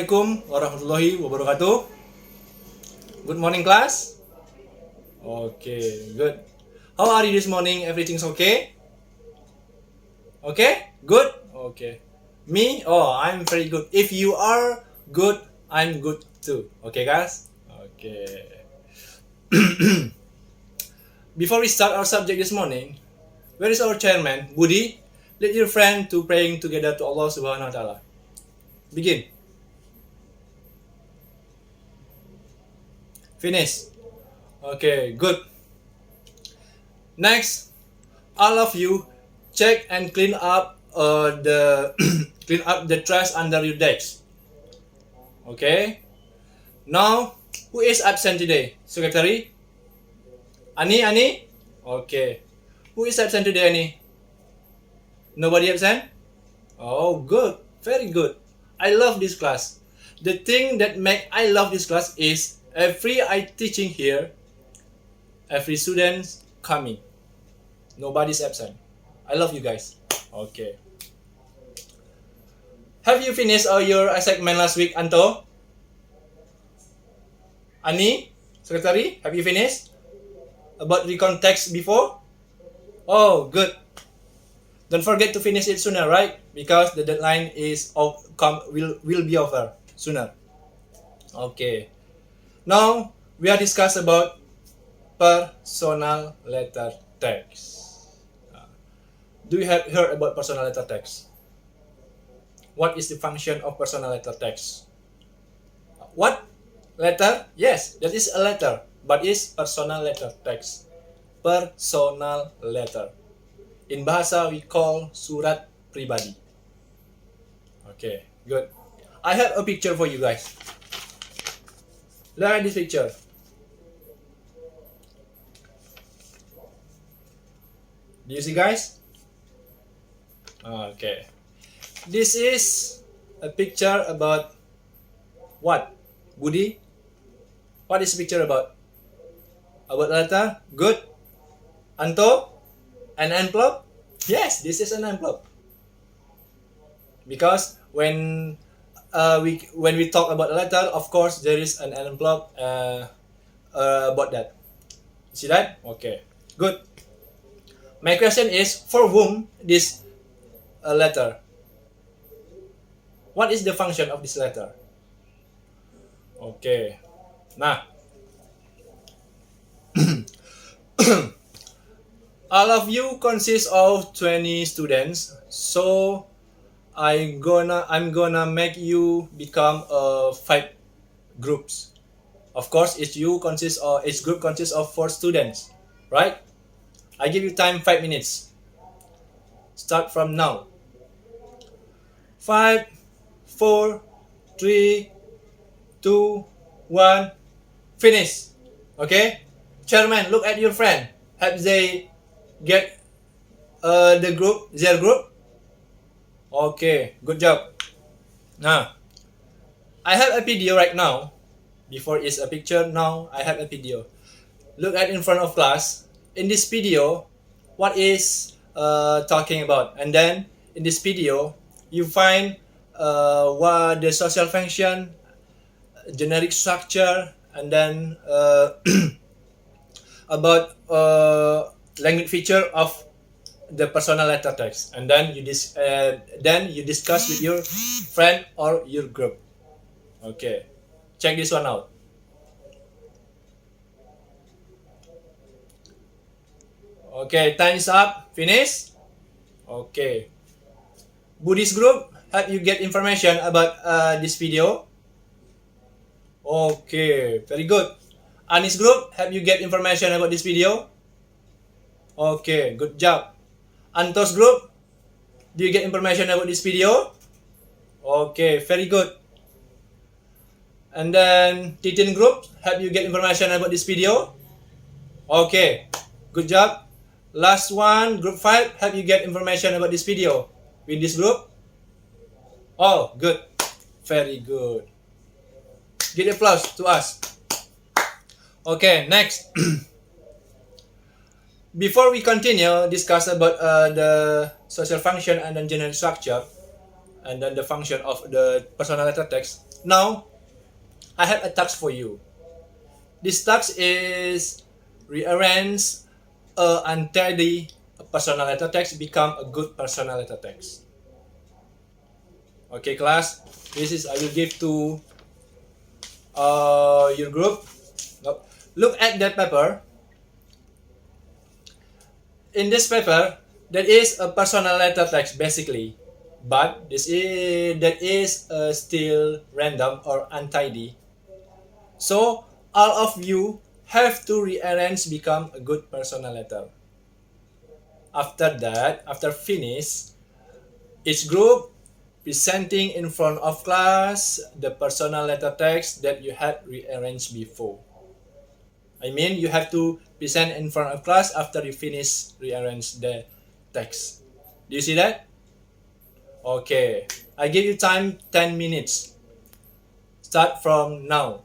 Assalamualaikum warahmatullahi wabarakatuh. Good morning, class. Okay, good. How are you this morning? Everything's okay? Okay? Good? Okay. Me? Oh, I'm very good. If you are good, I'm good too. Okay, guys? Okay. Before we start our subject this morning, where is our chairman, Budi? Lead your friend to praying together to Allah Subhanahu wa Ta'ala. Begin. Finish. Okay, good. Next, all of you check and clean up the clean up the trash under your desks. Okay. Now, who is absent today? Secretary? Ani? Okay. Who is absent today, Ani? Nobody absent? Oh, good. Very good. I love this class. The thing that make I love this class is every I teaching here, every student coming. Nobody's absent. I love you guys. Okay. Have you finished all your assignment last week, Anto? Ani? Secretary? Have you finished? About recon text before? Oh, good. Don't forget to finish it sooner, right? Because the deadline is will be over sooner. Okay. Now we are discuss about personal letter text. Do you have heard about personal letter text? What is the function of personal letter text? What? Letter? Yes, that is a letter, but is personal letter text. Personal letter. In Bahasa we call surat pribadi. Okay, good. I have a picture for you guys. Look at this picture. Do you see, guys? Okay. This is a picture about what? Budi? What is the picture about? About letter? Good. Anto? An envelope? Yes, this is an envelope. Because when we talk about a letter, of course there is an envelope about that. See that? Okay, good. My question is, for whom this letter? What is the function of this letter? Okay. Nah. All of you consist of 20 students, so I'm gonna make you become 5 groups. Of course, each group consists of 4 students, right? I give you time 5 minutes. Start from now. 5, 4, 3, 2, 1, finish. Okay? Chairman, look at your friend. Have they get their group? Okay, good job. Now, I have a video right now. Before is a picture, now I have a video. Look at in front of class. In this video, what is talking about? And then in this video, you find what the social function, generic structure, and then about language feature of the personal letter text, and then you discuss with your friend or your group. Okay, check this one out. Okay, time is up. Finish. Okay. Buddhist group, help you get information about this video. Okay, very good. Anis group, help you get information about this video. Okay, good job. Antos group, do you get information about this video? Okay, very good. And then Titin group, help you get information about this video? Okay, good job. Last one, group 5, help you get information about this video with this group? Oh, good. Very good. Give applause to us. Okay, next. Before we continue discuss about the social function and then general structure, and then the function of the personal letter text. Now, I have a task for you. This task is rearrange a untidy personal letter text become a good personal letter text. Okay, class. This is I will give to your group. Look at that paper. In this paper, there is a personal letter text basically, but that is still random or untidy. So all of you have to rearrange become a good personal letter. After that, after finish, each group presenting in front of class the personal letter text that you had rearranged before. I mean, you have to present in front of class after you finish rearrange the text. Do you see that? Okay, I give you time 10 minutes. Start from now.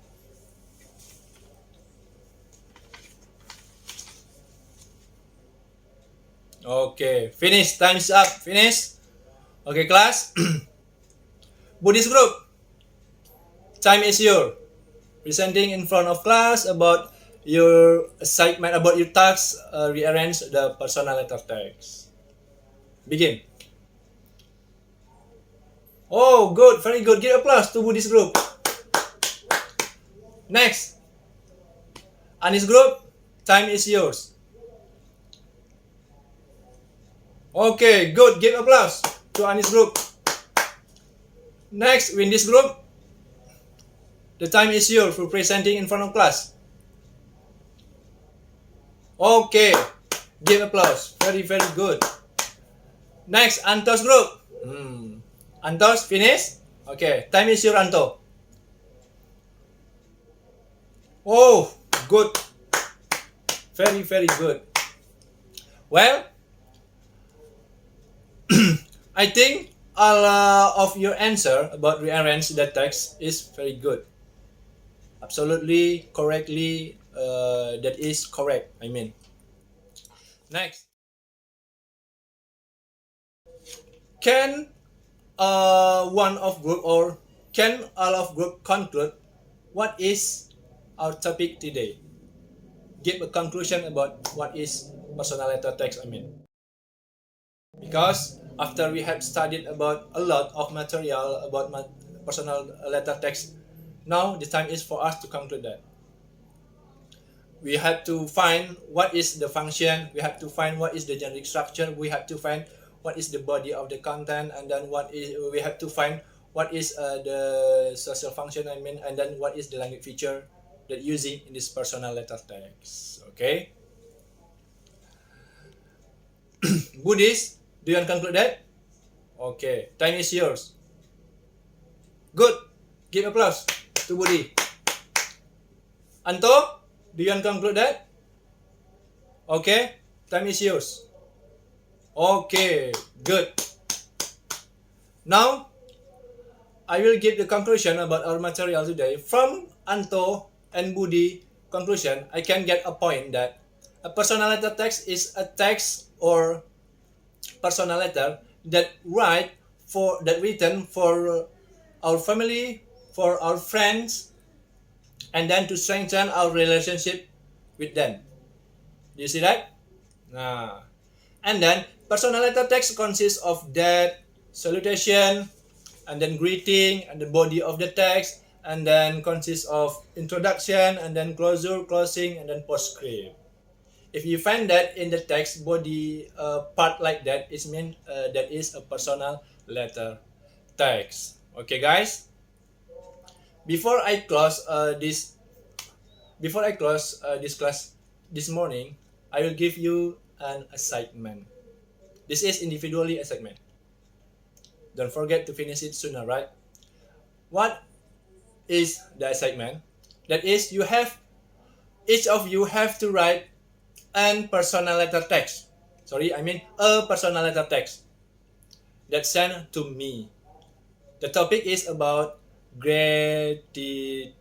Okay, finish. Time's up. Finish. Okay, class. Buddhist group. Time is yours. Presenting in front of class about your assignment, about your task, rearrange the personal letter text. Begin. Oh, good, very good. Give applause to Buddhist group. Next. Anis group, time is yours. Okay, good. Give applause to Anis group. Next, Windy's group, the time is yours for presenting in front of class. Okay, give applause. Very, very good. Next, Antos group. Antos, finish? Okay, time is your Anto. Oh, good. Very, very good. Well, I think all of your answer about rearrange the text is very good. Absolutely, correctly, that is correct, I mean. Next. Can one of group or can all of group conclude what is our topic today? Give a conclusion about what is personal letter text, I mean. Because after we have studied about a lot of material about personal letter text, now the time is for us to conclude that. We have to find what is the function, we have to find what is the generic structure, we have to find what is the body of the content, and then we have to find what is the social function, I mean, and then what is the language feature that using in this personal letter text. Okay. Buddhist, do you want to conclude that? Okay, time is yours. Good. Give applause to Budi. Anto, do you want to conclude that? Okay, time is yours. Okay, good. Now, I will give the conclusion about our material today. From Anto and Budi conclusion, I can get a point that a personal letter text is a text or personal letter that written for our family, for our friends, and then to strengthen our relationship with them. Do you see that? And then personal letter text consists of that, salutation, and then greeting, and the body of the text, and then consists of introduction, and then closure, closing, and then postscript. If you find that in the text body part like that, it means that is a personal letter text. Okay, guys. Before I close this class this morning, I will give you an assignment. This is individually assignment. Don't forget to finish it sooner, right? What is the assignment? That is, each of you have to write a personal letter text that sent to me. The topic is about gratitude.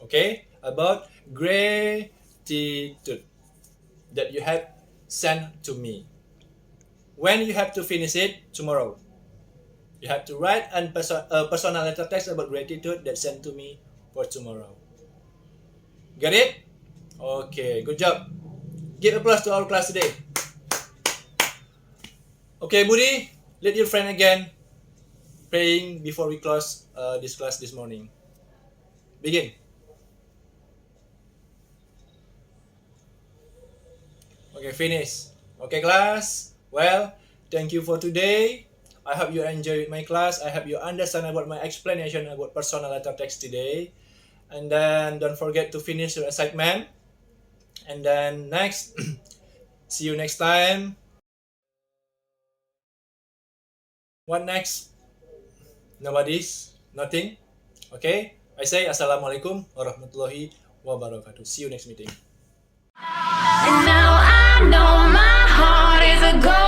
Okay, about gratitude that you have sent to me. When you have to finish it? Tomorrow. You have to write a personal letter text about gratitude that sent to me for tomorrow. Got it? Okay, good job. Give applause to our class today. Okay, Budi, lead your friend again praying before we close this class this morning. Begin. Okay, finish. Okay, class. Well, thank you for today. I hope you enjoyed my class. I hope you understand about my explanation about personal letter text today. And then don't forget to finish your assignment. And then next, see you next time. What next? Nobody's? Nothing? Okay? I say Assalamualaikum warahmatullahi wabarakatuh. See you next meeting. And now I know my heart is a gold.